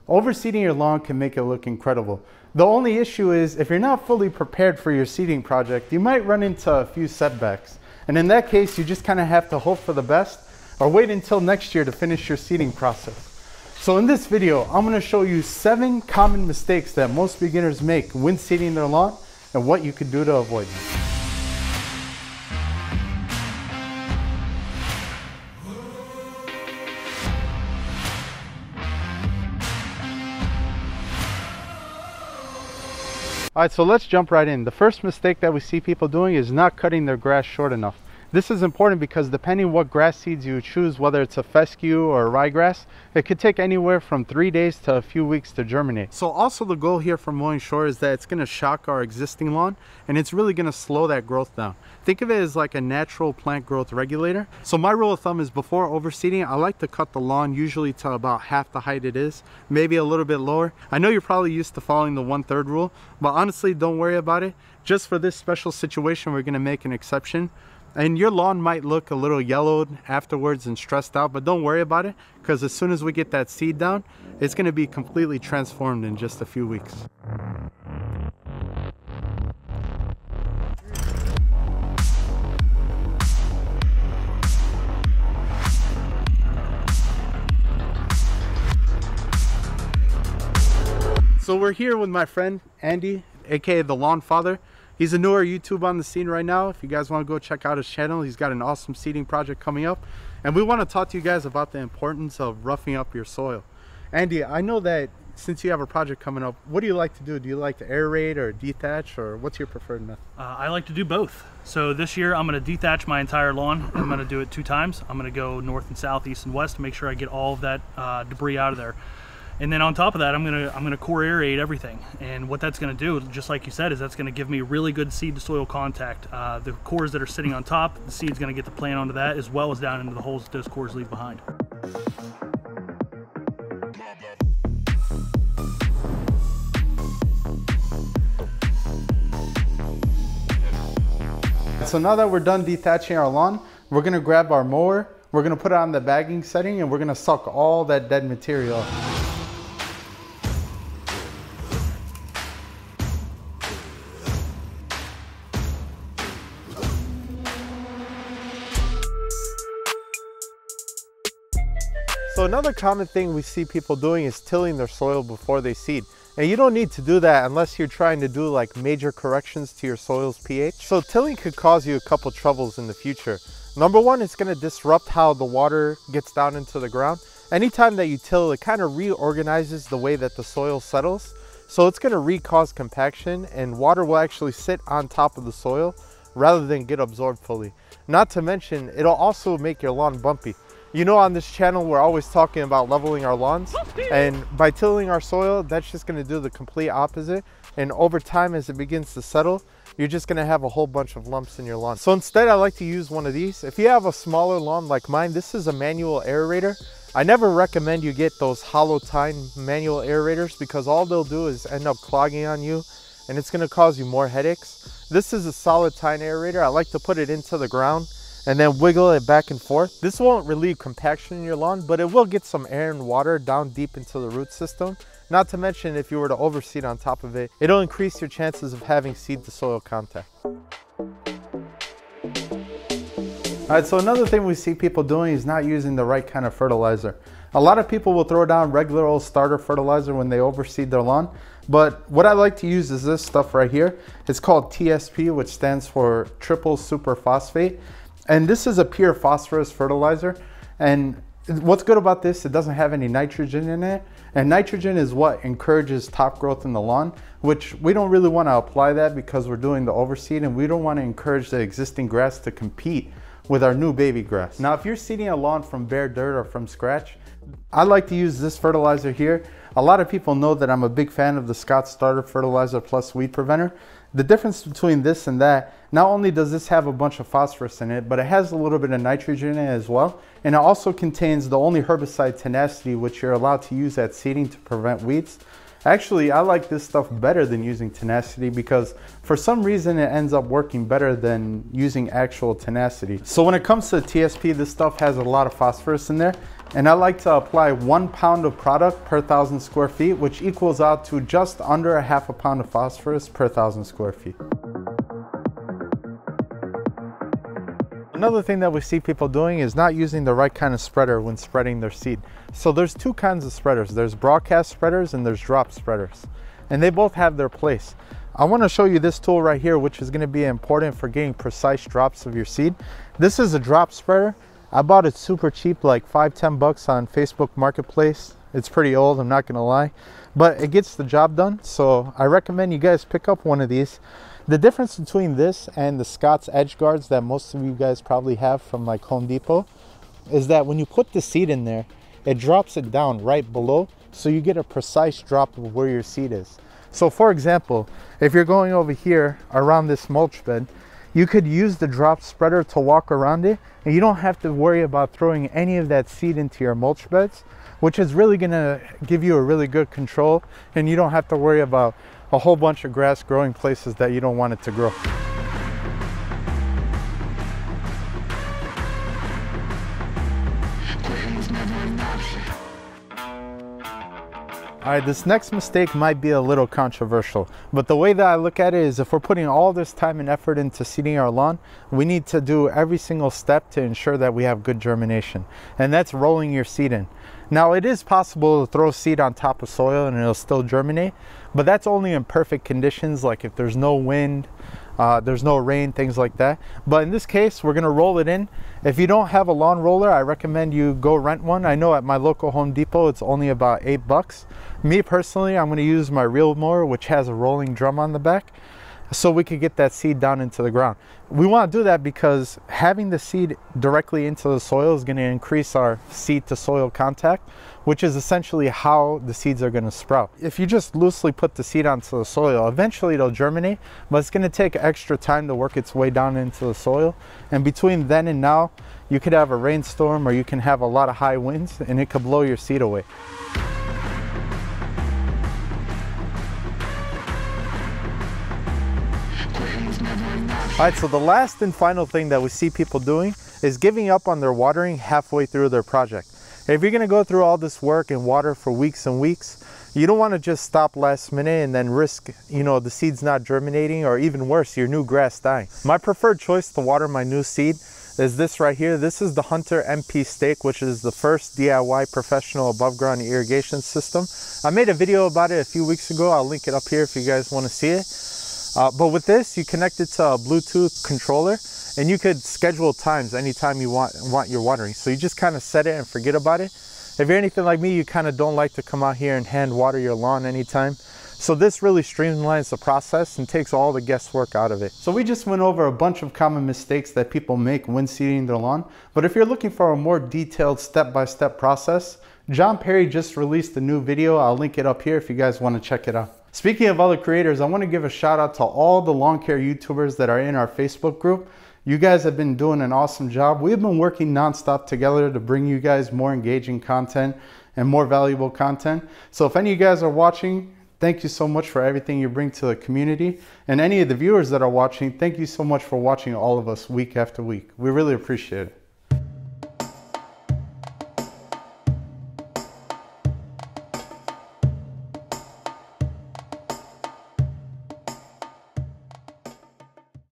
Overseeding your lawn can make it look incredible. The only issue is if you're not fully prepared for your seeding project, you might run into a few setbacks. And in that case, you just kind of have to hope for the best or wait until next year to finish your seeding process. So in this video, I'm going to show you 7 common mistakes that most beginners make when seeding their lawn and what you could do to avoid them. All right, so let's jump right in. The first mistake that we see people doing is not cutting their grass short enough. This is important because depending what grass seeds you choose, whether it's a fescue or ryegrass, it could take anywhere from 3 days to a few weeks to germinate. So also the goal here for mowing short is that it's going to shock our existing lawn and it's really going to slow that growth down. Think of it as like a natural plant growth regulator. So my rule of thumb is before overseeding, I like to cut the lawn usually to about half the height it is, maybe a little bit lower. I know you're probably used to following the 1/3 rule, but honestly, don't worry about it. Just for this special situation, we're going to make an exception. And your lawn might look a little yellowed afterwards and stressed out, but don't worry about it because as soon as we get that seed down, it's going to be completely transformed in just a few weeks. So we're here with my friend Andy, aka the Lawn Father. He's a newer YouTube on the scene right now. If you guys want to go check out his channel, he's got an awesome seeding project coming up. And we want to talk to you guys about the importance of roughing up your soil. Andy, I know that since you have a project coming up, what do you like to do? Do you like to aerate or dethatch, or what's your preferred method? I like to do both. So this year I'm going to dethatch my entire lawn. I'm going to do it 2 times. I'm going to go north and south, east and west to make sure I get all of that debris out of there. And then on top of that, I'm gonna core aerate everything. And what that's gonna do, just like you said, is that's gonna give me really good seed to soil contact. The cores that are sitting on top, the seed's gonna get the plant onto that as well as down into the holes that those cores leave behind. So now that we're done dethatching our lawn, we're gonna grab our mower, we're gonna put it on the bagging setting, and we're gonna suck all that dead material out. So another common thing we see people doing is tilling their soil before they seed. And you don't need to do that unless you're trying to do like major corrections to your soil's pH. So tilling could cause you a couple troubles in the future. Number one, it's going to disrupt how the water gets down into the ground. Anytime that you till, it kind of reorganizes the way that the soil settles. So it's going to re-cause compaction and water will actually sit on top of the soil rather than get absorbed fully. Not to mention, it'll also make your lawn bumpy. You know, on this channel, we're always talking about leveling our lawns, and by tilling our soil, that's just going to do the complete opposite. And over time, as it begins to settle, you're just going to have a whole bunch of lumps in your lawn. So instead, I like to use one of these. If you have a smaller lawn like mine, this is a manual aerator. I never recommend you get those hollow tine manual aerators because all they'll do is end up clogging on you, and it's going to cause you more headaches. This is a solid tine aerator. I like to put it into the ground and then wiggle it back and forth. This won't relieve compaction in your lawn, but it will get some air and water down deep into the root system. Not to mention, if you were to overseed on top of it, it'll increase your chances of having seed to soil contact. All right, so another thing we see people doing is not using the right kind of fertilizer. A lot of people will throw down regular old starter fertilizer when they overseed their lawn, but what I like to use is this stuff right here. It's called TSP, which stands for triple superphosphate. And this is a pure phosphorus fertilizer. And what's good about this, it doesn't have any nitrogen in it. And nitrogen is what encourages top growth in the lawn, which we don't really want to apply that because we're doing the overseed and we don't want to encourage the existing grass to compete with our new baby grass. Now, if you're seeding a lawn from bare dirt or from scratch, I like to use this fertilizer here. A lot of people know that I'm a big fan of the Scott Starter Fertilizer Plus Weed Preventer. The difference between this and that, not only does this have a bunch of phosphorus in it, but it has a little bit of nitrogen in it as well. And it also contains the only herbicide, tenacity, which you're allowed to use at seeding to prevent weeds. Actually, I like this stuff better than using tenacity because for some reason it ends up working better than using actual tenacity. So when it comes to TSP, this stuff has a lot of phosphorus in there And I like to apply 1 pound of product per 1,000 square feet, which equals out to just under a half a pound of phosphorus per 1,000 square feet. Another thing that we see people doing is not using the right kind of spreader when spreading their seed. So there's two kinds of spreaders. There's broadcast spreaders and there's drop spreaders. And they both have their place. I want to show you this tool right here, which is going to be important for getting precise drops of your seed. This is a drop spreader. I bought it super cheap, like $5–10 bucks on Facebook Marketplace. It's pretty old, I'm not going to lie, but it gets the job done. So I recommend you guys pick up one of these. The difference between this and the Scott's edge guards that most of you guys probably have from like Home Depot is that when you put the seed in there, it drops it down right below, so you get a precise drop of where your seed is. So for example, if you're going over here around this mulch bed, you could use the drop spreader to walk around it, and you don't have to worry about throwing any of that seed into your mulch beds, which is really gonna give you a really good control, and you don't have to worry about a whole bunch of grass growing places that you don't want it to grow. All right, this next mistake might be a little controversial, but the way that I look at it is if we're putting all this time and effort into seeding our lawn, we need to do every single step to ensure that we have good germination, and that's rolling your seed in. Now, it is possible to throw seed on top of soil and it'll still germinate, but that's only in perfect conditions, like if there's no wind, there's no rain, things like that. But in this case, we're gonna roll it in. If you don't have a lawn roller, I recommend you go rent one. I know at my local Home Depot, it's only about $8. Me personally, I'm gonna use my reel mower, which has a rolling drum on the back, so we could get that seed down into the ground. We want to do that because having the seed directly into the soil is going to increase our seed to soil contact, which is essentially how the seeds are going to sprout. If you just loosely put the seed onto the soil, eventually it'll germinate, but it's going to take extra time to work its way down into the soil. And between then and now, you could have a rainstorm or you can have a lot of high winds and it could blow your seed away. All right, so the last and final thing that we see people doing is giving up on their watering halfway through their project. If you're gonna go through all this work and water for weeks and weeks, you don't wanna just stop last minute and then risk, the seeds not germinating, or even worse, your new grass dying. My preferred choice to water my new seed is this right here. This is the Hunter MP Stake, which is the first DIY professional above ground irrigation system. I made a video about it a few weeks ago. I'll link it up here if you guys wanna see it. But with this, you connect it to a Bluetooth controller and you could schedule times anytime you want your watering. So you just kind of set it and forget about it. If you're anything like me, you kind of don't like to come out here and hand water your lawn anytime. So this really streamlines the process and takes all the guesswork out of it. So we just went over a bunch of common mistakes that people make when seeding their lawn. But if you're looking for a more detailed step-by-step process, John Perry just released a new video. I'll link it up here if you guys want to check it out. Speaking of other creators, I want to give a shout out to all the lawn care YouTubers that are in our Facebook group. You guys have been doing an awesome job. We've been working nonstop together to bring you guys more engaging content and more valuable content. So if any of you guys are watching, thank you so much for everything you bring to the community. And any of the viewers that are watching, thank you so much for watching all of us week after week. We really appreciate it.